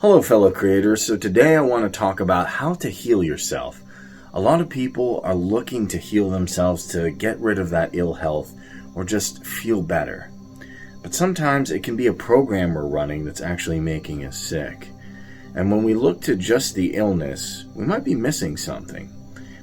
Hello fellow creators, so today I want to talk about how to heal yourself. A lot of people are looking to heal themselves to get rid of that ill health or just feel better. But sometimes it can be a program we're running that's actually making us sick. And when we look to just the illness, we might be missing something.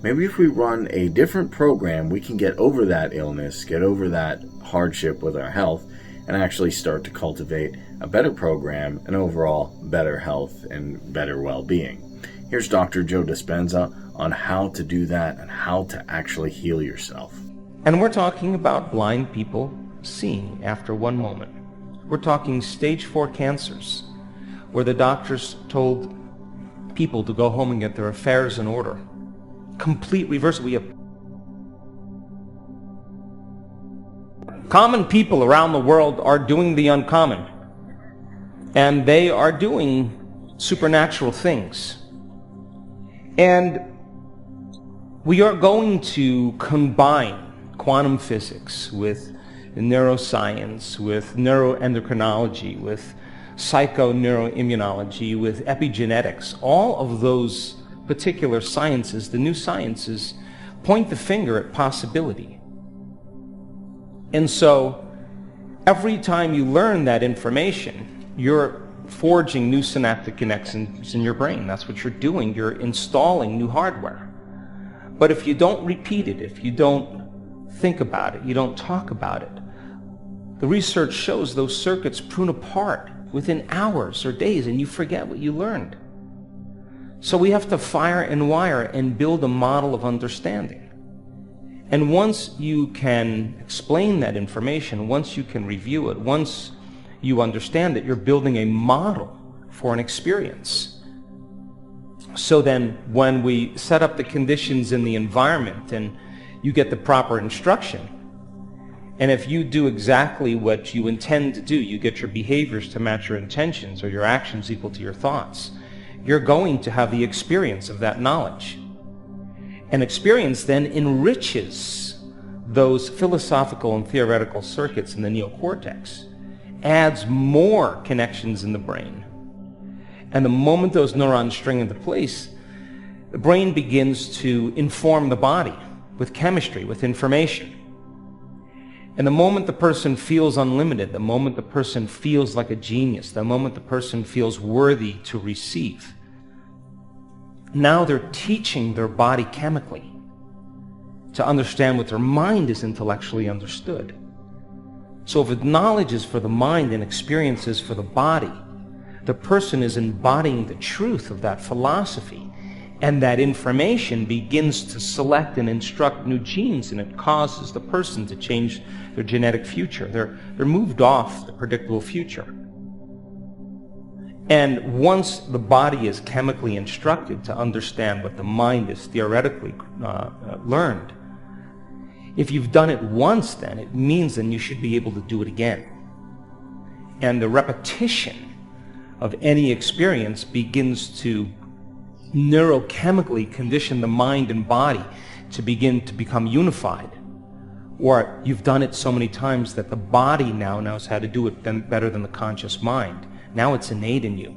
Maybe if we run a different program, we can get over that illness, get over that hardship with our health, and actually start to cultivate a better program and overall better health and better well-being. Here's Dr. Joe Dispenza on how to do that and how to actually heal yourself. And we're talking about blind people seeing after one moment. We're talking stage 4 cancers, where the doctors told people to go home and get their affairs in order. Complete reversal. We have common people around the world are doing the uncommon, and they are doing supernatural things. And we are going to combine quantum physics with neuroscience, with neuroendocrinology, with psychoneuroimmunology, with epigenetics. All of those particular sciences, the new sciences, point the finger at possibility. And so every time you learn that information, you're forging new synaptic connections in your brain. That's what you're doing. You're installing new hardware. But if you don't repeat it, if you don't think about it, you don't talk about it, the research shows those circuits prune apart within hours or days, and you forget what you learned. So we have to fire and wire and build a model of understanding. And once you can explain that information, once you can review it, once you understand it, you're building a model for an experience. So then when we set up the conditions in the environment and you get the proper instruction, and if you do exactly what you intend to do, you get your behaviors to match your intentions or your actions equal to your thoughts, you're going to have the experience of that knowledge. And experience then enriches those philosophical and theoretical circuits in the neocortex, adds more connections in the brain. And the moment those neurons string into place, the brain begins to inform the body with chemistry, with information. And the moment the person feels unlimited, the moment the person feels like a genius, the moment the person feels worthy to receive, now they're teaching their body chemically to understand what their mind is intellectually understood. So if knowledge is for the mind and experience is for the body, the person is embodying the truth of that philosophy, and that information begins to select and instruct new genes, and it causes the person to change their genetic future. They're moved off the predictable future. And once the body is chemically instructed to understand what the mind is theoretically learned, if you've done it once, then it means then you should be able to do it again. And the repetition of any experience begins to neurochemically condition the mind and body to begin to become unified. Or you've done it so many times that the body now knows how to do it better than the conscious mind. Now it's innate in you.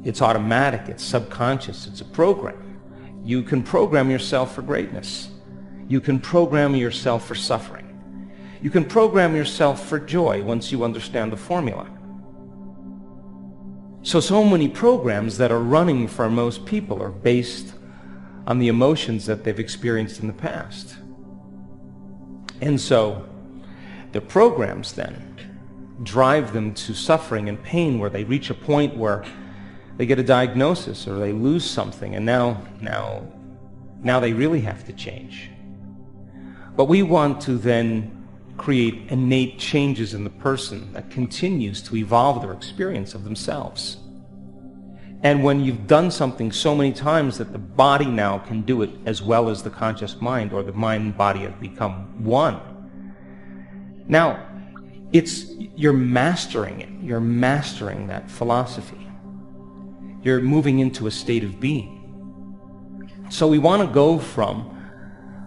It's automatic, it's subconscious, it's a program. You can program yourself for greatness. You can program yourself for suffering. You can program yourself for joy once you understand the formula. So many programs that are running for most people are based on the emotions that they've experienced in the past. And so the programs then drive them to suffering and pain, where they reach a point where they get a diagnosis or they lose something, and now they really have to change. But we want to then create innate changes in the person that continues to evolve their experience of themselves. And when you've done something so many times that the body now can do it as well as the conscious mind, or the mind and body have become one, now you're mastering it. You're mastering that philosophy. You're moving into a state of being. So we want to go from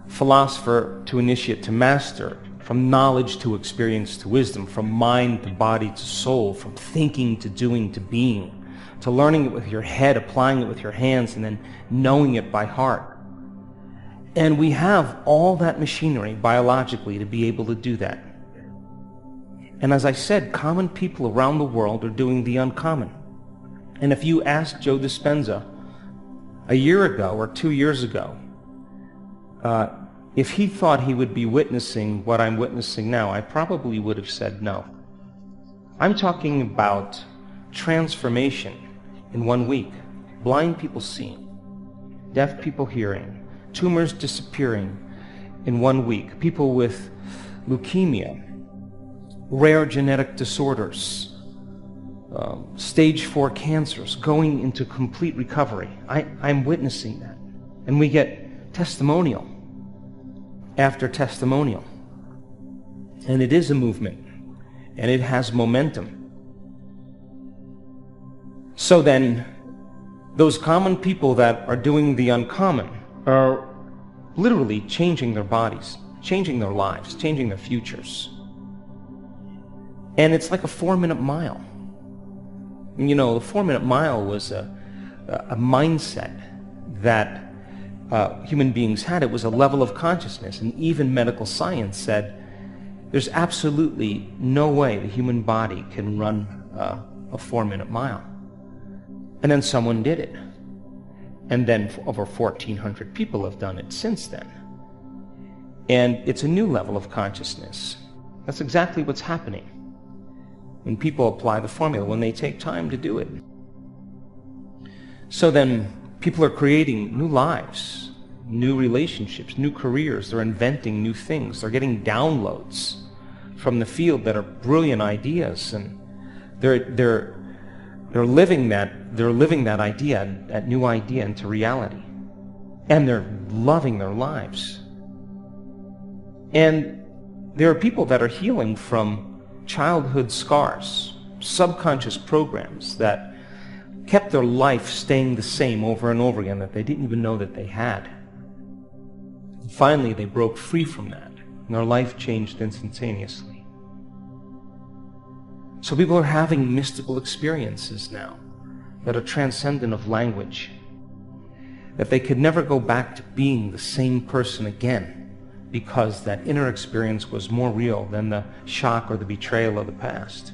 philosopher to initiate to master, from knowledge to experience to wisdom, from mind to body to soul, from thinking to doing to being, to learning it with your head, applying it with your hands, and then knowing it by heart. And we have all that machinery biologically to be able to do that. And as I said, common people around the world are doing the uncommon. And if you asked Joe Dispenza a year ago or 2 years ago, if he thought he would be witnessing what I'm witnessing now, I probably would have said no. I'm talking about transformation in 1 week. Blind people seeing, deaf people hearing, tumors disappearing in 1 week, people with leukemia, rare genetic disorders, stage 4 cancers going into complete recovery. I'm witnessing that. And we get testimonial after testimonial. And it is a movement, and it has momentum. So then, those common people that are doing the uncommon are literally changing their bodies, changing their lives, changing their futures. And it's like a 4-minute mile. You know, the 4-minute mile was a mindset that human beings had. It was a level of consciousness, and even medical science said there's absolutely no way the human body can run a 4-minute mile. And then someone did it. And then over 1,400 people have done it since then. And it's a new level of consciousness. That's exactly what's happening when people apply the formula, when they take time to do it. So then people are creating new lives, new relationships, new careers. They're inventing new things. They're getting downloads from the field that are brilliant ideas, and they're living that idea, that new idea, into reality. And they're loving their lives. And there are people that are healing from childhood scars, subconscious programs that kept their life staying the same over and over again that they didn't even know that they had. Finally, they broke free from that, and their life changed instantaneously. So people are having mystical experiences now that are transcendent of language, that they could never go back to being the same person again, because that inner experience was more real than the shock or the betrayal of the past.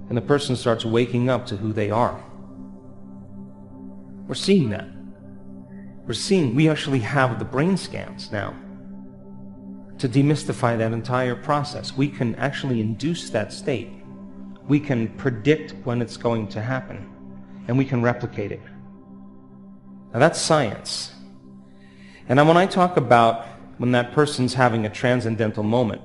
And the person starts waking up to who they are. We're seeing that. We actually have the brain scans now to demystify that entire process. We can actually induce that state. We can predict when it's going to happen, and we can replicate it. Now that's science. And when I talk about when that person's having a transcendental moment,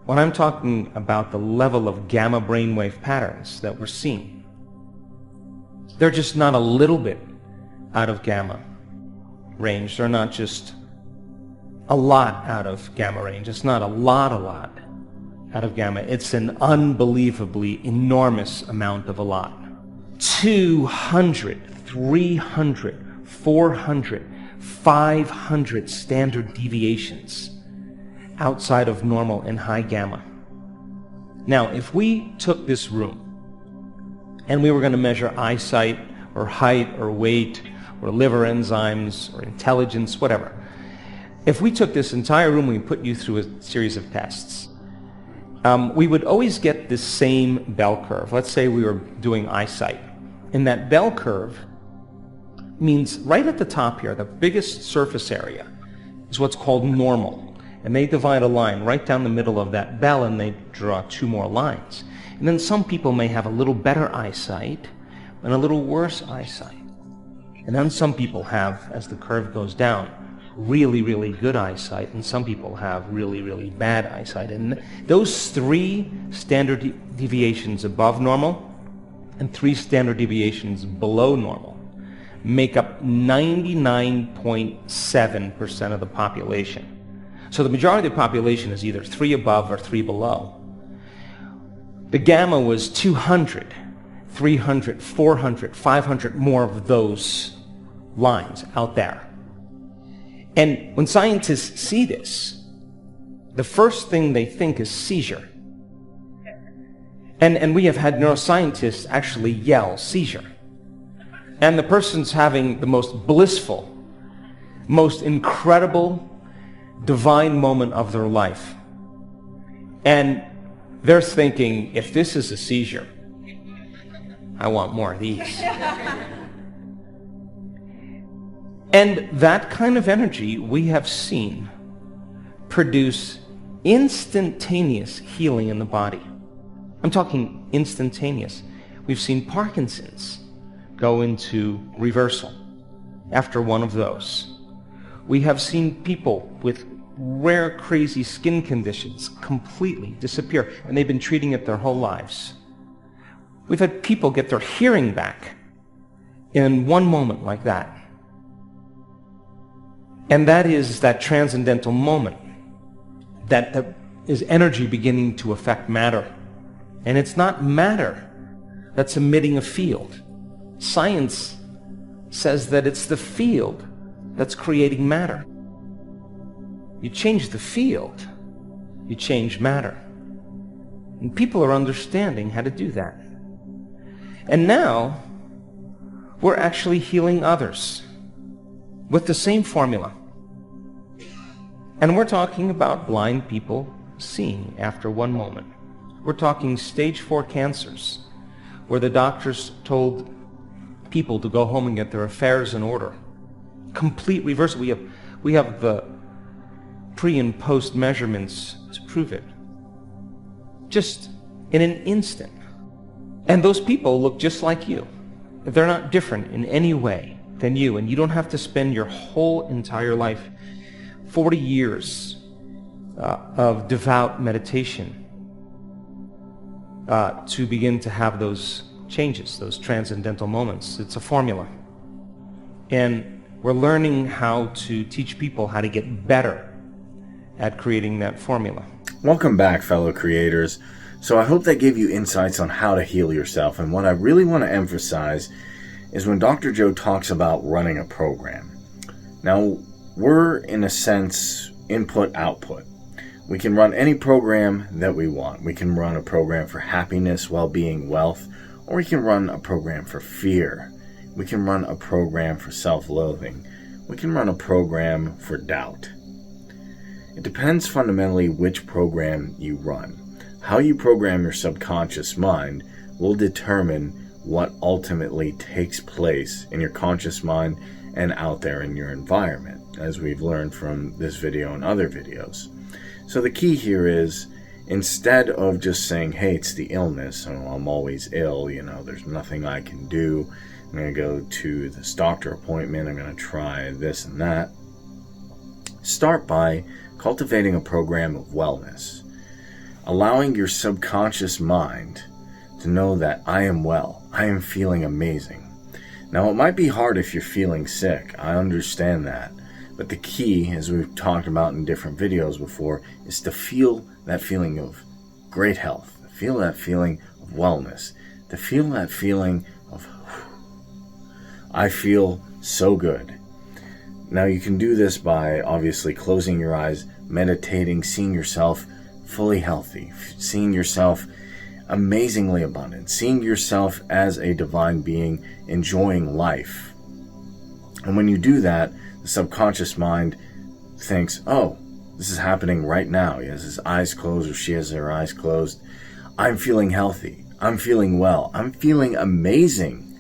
when I'm talking about the level of gamma brainwave patterns that we're seeing, they're just not a little bit out of gamma range. They're not just a lot out of gamma range. It's not a lot out of gamma. It's an unbelievably enormous amount of a lot. 200, 300, 400, 500 standard deviations outside of normal and high gamma. Now, if we took this room and we were going to measure eyesight or height or weight or liver enzymes or intelligence, whatever, if we took this entire room and we put you through a series of tests, we would always get this same bell curve. Let's say we were doing eyesight. And that bell curve means right at the top here, the biggest surface area is what's called normal. And they divide a line right down the middle of that bell, and they draw 2 more lines. And then some people may have a little better eyesight and a little worse eyesight. And then some people have, as the curve goes down, really, really good eyesight, and some people have really, really bad eyesight. And those 3 standard deviations above normal and 3 standard deviations below normal make up 99.7% of the population. So the majority of the population is either 3 above or 3 below. The gamma was 200, 300, 400, 500 more of those lines out there. And when scientists see this, the first thing they think is seizure. And we have had neuroscientists actually yell seizure. And the person's having the most blissful, most incredible, divine moment of their life. And they're thinking, if this is a seizure, I want more of these. And that kind of energy we have seen produce instantaneous healing in the body. I'm talking instantaneous. We've seen Parkinson's go into reversal after one of those. We have seen people with rare, crazy skin conditions completely disappear, and they've been treating it their whole lives. We've had people get their hearing back in one moment like that. And that is that transcendental moment that is energy beginning to affect matter. And it's not matter that's emitting a field. Science says that it's the field that's creating matter. You change the field, you change matter. And people are understanding how to do that. And now, we're actually healing others with the same formula. And we're talking about blind people seeing after one moment. We're talking stage 4 cancers, where the doctors told people to go home and get their affairs in order. Complete reversal. We have the pre and post measurements to prove it. Just in an instant. And those people look just like you. They're not different in any way than you, and you don't have to spend your whole entire life, 40 years of devout meditation to begin to have those changes, those transcendental moments. It's a formula. And we're learning how to teach people how to get better at creating that formula. Welcome back, fellow creators. So I hope that gave you insights on how to heal yourself. And what I really want to emphasize is when Dr. Joe talks about running a program. Now, we're, in a sense, input-output. We can run any program that we want. We can run a program for happiness, well-being, wealth, or we can run a program for fear. We can run a program for self-loathing. We can run a program for doubt. It depends fundamentally which program you run. How you program your subconscious mind will determine what ultimately takes place in your conscious mind and out there in your environment, as we've learned from this video and other videos. So the key here is, instead of just saying, hey, it's the illness, oh, I'm always ill, there's nothing I can do, I'm going to go to this doctor appointment, I'm going to try this and that. Start by cultivating a program of wellness, allowing your subconscious mind to know that I am well, I am feeling amazing. Now, it might be hard if you're feeling sick, I understand that, but the key, as we've talked about in different videos before, is to feel that feeling of great health, to feel that feeling of wellness, to feel that feeling of, I feel so good. Now, you can do this by obviously closing your eyes, meditating, seeing yourself fully healthy, seeing yourself amazingly abundant, seeing yourself as a divine being enjoying life. And when you do that, the subconscious mind thinks, oh, this is happening right now. He has his eyes closed or she has her eyes closed. I'm feeling healthy. I'm feeling well. I'm feeling amazing.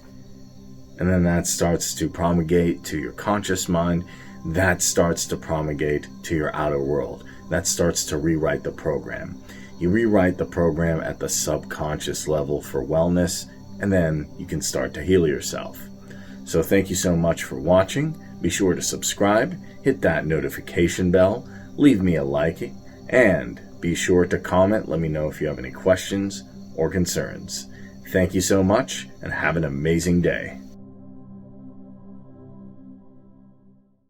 And then that starts to promulgate to your conscious mind. That starts to promulgate to your outer world. That starts to rewrite the program. You rewrite the program at the subconscious level for wellness, and then you can start to heal yourself. So thank you so much for watching. Be sure to subscribe, hit that notification bell, leave me a like, and be sure to comment. Let me know if you have any questions or concerns. Thank you so much, and have an amazing day.